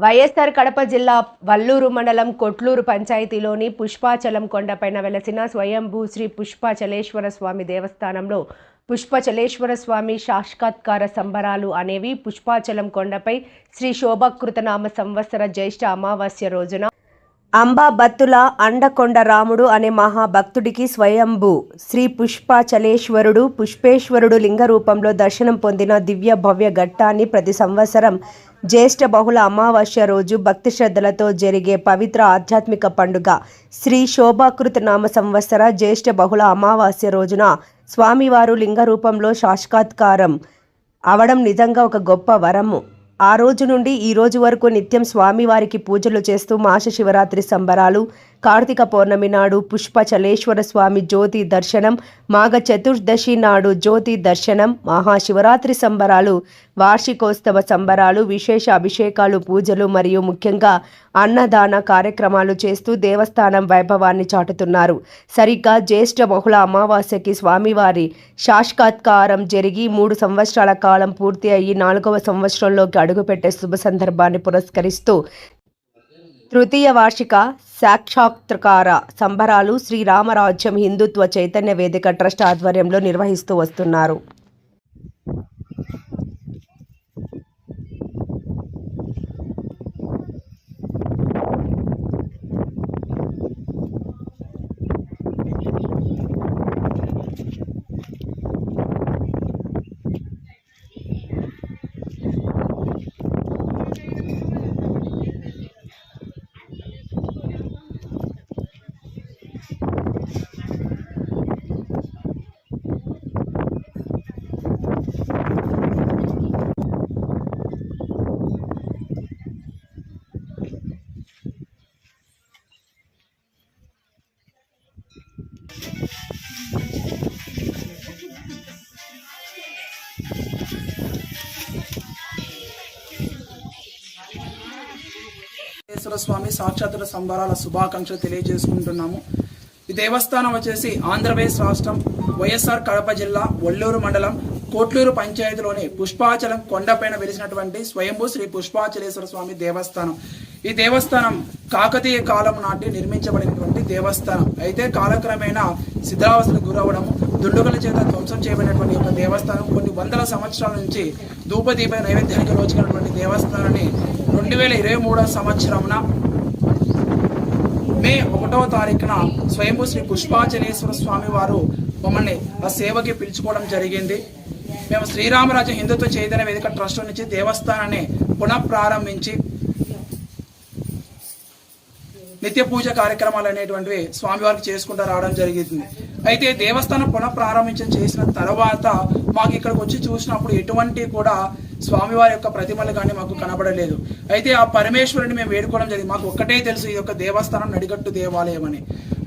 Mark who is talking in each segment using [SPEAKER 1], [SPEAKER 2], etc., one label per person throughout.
[SPEAKER 1] వైఎస్ఆర్ కడప జిల్లా వల్లూరు మండలం కొట్లూరు పంచాయతీలోని పుష్పాచలం కొండపైన వెలసిన స్వయంభూ శ్రీ పుష్పాచలేశ్వర స్వామి దేవస్థానంలో పుష్పచలేశ్వర స్వామి సాక్షాత్కార సంబరాలు అనేవి పుష్పాచలం కొండపై శ్రీ శోభకృతనామ సంవత్సర జ్యేష్ఠ అమావాస్య రోజున అంబాబత్తుల అండకొండ రాముడు అనే మహాభక్తుడికి స్వయంభూ శ్రీ పుష్పాచలేశ్వరుడు పుష్పేశ్వరుడు లింగ రూపంలో దర్శనం పొందిన దివ్య భవ్య ఘట్టాన్ని ప్రతి సంవత్సరం జ్యేష్ఠ బహుళ అమావాస్య రోజు భక్తి శ్రద్ధలతో జరిగే పవిత్ర ఆధ్యాత్మిక పండుగ శ్రీ శోభాకృత నామ సంవత్సర జ్యేష్ఠ బహుళ అమావాస్య రోజున స్వామివారు లింగ రూపంలో సాక్షాత్కారం అవడం నిజంగా ఒక గొప్ప వరము. ఆ రోజు నుండి ఈ రోజు వరకు నిత్యం స్వామివారికి పూజలు చేస్తూ మాస శివరాత్రి సంబరాలు, కార్తీక పౌర్ణమి నాడు పుష్పచలేశ్వర స్వామి జ్యోతి దర్శనం, మాఘ చతుర్దశి నాడు జ్యోతి దర్శనం, మహాశివరాత్రి సంబరాలు, వార్షికోత్సవ సంబరాలు, విశేష అభిషేకాలు, పూజలు మరియు ముఖ్యంగా అన్నదాన కార్యక్రమాలు చేస్తూ దేవస్థానం వైభవాన్ని చాటుతున్నారు. సరిగ్గా జ్యేష్ఠ బహుళ అమావాస్యకి స్వామివారి సాక్షాత్కారం జరిగి 3 సంవత్సరాల కాలం పూర్తి అయ్యి 4వ సంవత్సరంలోకి అడుగుపెట్టే శుభ సందర్భాన్ని పురస్కరిస్తూ తృతీయ వార్షిక సాక్షాత్కార సంబరాలు శ్రీరామరాజ్యం హిందుత్వ చైతన్య వేదిక ట్రస్ట్ ఆధ్వర్యంలో నిర్వహిస్తూ వస్తున్నారు.
[SPEAKER 2] స్వామి సాక్షాత్కార సంబరాల శుభాకాంక్షలు తెలియజేసుకుంటున్నాము. ఈ దేవస్థానం వచ్చేసి ఆంధ్రప్రదేశ్ రాష్ట్రం వైఎస్ఆర్ కడప జిల్లా వల్లూరు మండలం కొట్లూరు పంచాయతీలోని పుష్పాచలం కొండపైన వెలిసినటువంటి స్వయంభూ శ్రీ పుష్పాచలేశ్వర స్వామి దేవస్థానం. ఈ దేవస్థానం కాకతీయ కాలం నాటి నిర్మించబడినటువంటి దేవస్థానం. అయితే కాలక్రమేణా శిథిలావస్థకు గురవడము, దుండుగల చేత ధ్వంసం చేయబడినటువంటి ఒక దేవస్థానం కొన్ని వందల సంవత్సరాల నుంచి ధూపదీప నైవేద్యానికి రోజుకున్నటువంటి దేవస్థానాన్ని 2023 సంవత్సరమున మే 1వ తారీఖున స్వయంభూ శ్రీ పుష్పాచలేశ్వర స్వామి వారు మమ్మల్ని ఆ సేవకి పిలుచుకోవడం జరిగింది. మేము శ్రీరామరాజ్యం హిందుత్వ చైతన్య వేదిక ట్రస్ట్ నుంచి దేవస్థానాన్ని పునఃప్రారంభించి నిత్య పూజ కార్యక్రమాలు అనేటువంటివి స్వామివారికి చేసుకుంటూ రావడం జరిగింది. అయితే దేవస్థానం పునఃప్రారంభించడం చేసిన తర్వాత మాకు ఇక్కడికి వచ్చి చూసినప్పుడు ఎటువంటి కూడా స్వామివారి యొక్క ప్రతిమలు కానీ మాకు కనబడలేదు. అయితే ఆ పరమేశ్వరుని మేము వేడుకోవడం జరిగింది. మాకు ఒక్కటే తెలుసు ఈ యొక్క దేవస్థానం నడిగట్టు దేవాలయం అని.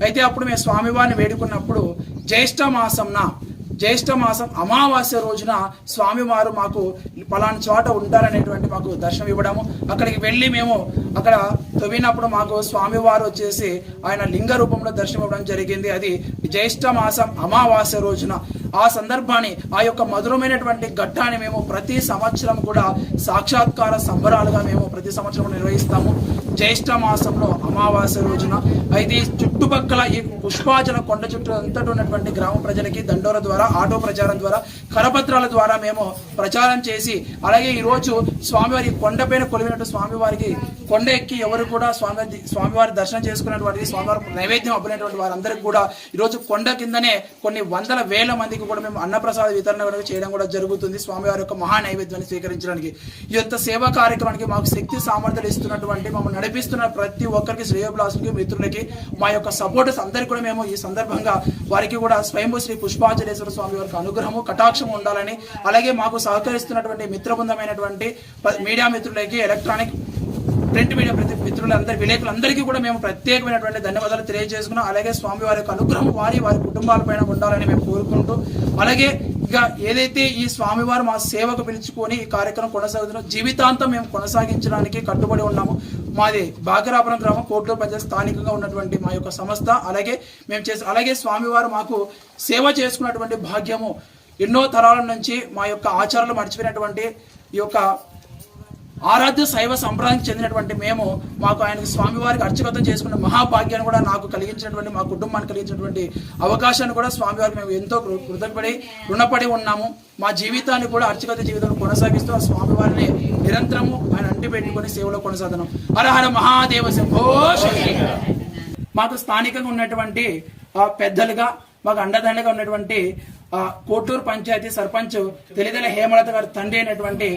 [SPEAKER 2] అయితే అప్పుడు మేము స్వామివారిని వేడుకున్నప్పుడు జ్యేష్ఠ మాసం అమావాస్య రోజున స్వామివారు మాకు పలానా చోట ఉంటారనేటువంటి మాకు దర్శనం ఇవ్వడము, అక్కడికి వెళ్ళి మేము అక్కడ తవ్వినప్పుడు మాకు స్వామివారు వచ్చేసి ఆయన లింగ రూపంలో దర్శనం ఇవ్వడం జరిగింది. అది జ్యేష్ఠ మాసం అమావాస్య రోజున. ఆ సందర్భాన్ని, ఆ యొక్క మధురమైనటువంటి ఘట్టాన్ని మేము ప్రతి సంవత్సరం కూడా సాక్షాత్కార సంబరాలుగా మేము ప్రతి సంవత్సరం నిర్వహిస్తాము. జ్యేష్ఠ మాసంలో అమావాస్య రోజున. అయితే చుట్టుపక్కల ఈ పుష్పాచల కొండ చుట్టూ అంతటా ఉన్నటువంటి గ్రామ ప్రజలకి దండోర ద్వారా, ఆటో ప్రచారం ద్వారా, కరపత్రాల ద్వారా మేము ప్రచారం చేసి, అలాగే ఈరోజు స్వామివారి కొండపైన కొలివినట్టు స్వామివారికి కొండ ఎక్కి ఎవరు కూడా స్వామివారి దర్శనం చేసుకున్నటువంటి, స్వామివారి నైవేద్యం అబ్బినటువంటి వారందరికీ కూడా ఈరోజు కొండ కిందనే కొన్ని వందల వేల మందికి కూడా మేము అన్నప్రసాద వితరణ చేయడం కూడా జరుగుతుంది. స్వామివారి యొక్క మహా నైవేద్యాన్ని స్వీకరించడానికి ఈ యొక్క సేవా కార్యక్రమానికి మాకు శక్తి సామర్థ్యాలు ఇస్తున్నటువంటి, మమ్మల్ని నడిపిస్తున్న ప్రతి ఒక్కరికి, శ్రేయోభిలాషులకి, మిత్రులకి, మా యొక్క సపోర్టర్స్ అందరికీ కూడా మేము ఈ సందర్భంగా వారికి కూడా స్వయంభూ శ్రీ పుష్పాచలేశ్వర స్వామి వారికి అనుగ్రహము కటాక్షం ఉండాలని, అలాగే మాకు సహకరిస్తున్నటువంటి మిత్రబృందమైనటువంటి మీడియా మిత్రులకి, ఎలక్ట్రానిక్ ప్రింట్ మీడియా మిత్రులందరి విలేకరులందరికీ కూడా మేము ప్రత్యేకమైనటువంటి ధన్యవాదాలు తెలియజేసుకున్నాం. అలాగే స్వామివారి యొక్క అనుగ్రహం వారి కుటుంబాలపైన ఉండాలని మేము కోరుకుంటూ, అలాగే ఇక ఏదైతే ఈ స్వామివారు మా సేవకు పిలుచుకొని ఈ కార్యక్రమం కొనసాగుతున్నాం, జీవితాంతం మేము కొనసాగించడానికి కట్టుబడి ఉన్నాము. మాది బాగరాపురం గ్రామం, కోట్లూరు పంచాయతీ స్థానికంగా ఉన్నటువంటి మా యొక్క సంస్థ. అలాగే స్వామివారు మాకు సేవ చేసుకున్నటువంటి భాగ్యము ఎన్నో తరాల నుంచి మా యొక్క ఆచారాలు మర్చిపోయినటువంటి ఈ యొక్క ఆరాధ్య శైవ సంప్రదాయానికి చెందినటువంటి మేము మాకు ఆయనకి స్వామివారికి అర్చకత్వం చేసుకున్న మహాభాగ్యాన్ని కూడా నాకు కలిగించినటువంటి మా కుటుంబానికి కలిగించినటువంటి అవకాశాన్ని కూడా స్వామివారికి మేము ఎంతో రుణపడి ఉన్నాము. మా జీవితాన్ని కూడా అర్చకత జీవితాన్ని కొనసాగిస్తూ ఆ స్వామివారిని నిరంతరము ఆయన అంటి పెట్టుకుని సేవలో కొనసాగుతున్నాం. హర హర మహాదేవ శంభో శంకర. మాకు స్థానికంగా ఉన్నటువంటి పెద్దలుగా మాకు అండదండగా ఉన్నటువంటి కోటూరు పంచాయతీ సర్పంచ్ తెలిదెల హేమలత గారి తండ్రి అయినటువంటి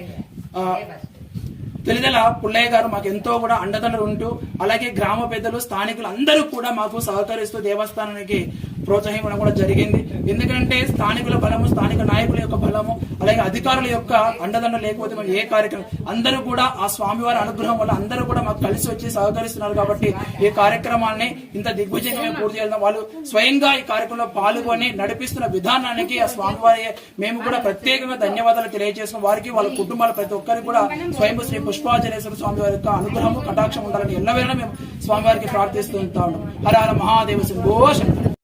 [SPEAKER 2] తెలిదెల పుల్లయ్య గారు మాకు ఎంతో కూడా అండదండలు ఉంటూ, అలాగే గ్రామ పెద్దలు స్థానికులు అందరూ కూడా మాకు సహకరిస్తూ దేవస్థానానికి ప్రోత్సహించడం కూడా జరిగింది. ఎందుకంటే స్థానికుల బలము, స్థానిక నాయకుల యొక్క బలము, అలాగే అధికారుల యొక్క అండదండ లేకపోతే మేము ఏ కార్యక్రమం అందరూ కూడా ఆ స్వామివారి అనుగ్రహం వల్ల అందరూ కూడా మాకు కలిసి వచ్చి సహకరిస్తున్నారు. కాబట్టి ఈ కార్యక్రమాన్ని ఇంత దిగ్విజయంగా మేము పూర్తి చేద్దాం. వాళ్ళు స్వయంగా ఈ కార్యక్రమంలో పాల్గొని నడిపిస్తున్న విధానానికి ఆ స్వామివారి మేము కూడా ప్రత్యేకంగా ధన్యవాదాలు తెలియజేస్తున్నాం. వారికి వాళ్ళ కుటుంబాల ప్రతి ఒక్కరికి కూడా స్వయం శ్రీ పుష్పాచలేశ్వర స్వామి వారి యొక్క అనుగ్రహము కటాక్షం ఉండాలని ఎల్లవేళ మేము స్వామివారికి ప్రార్థిస్తూ ఉంటాము. హర హర మహాదేవ శంభో శంకర.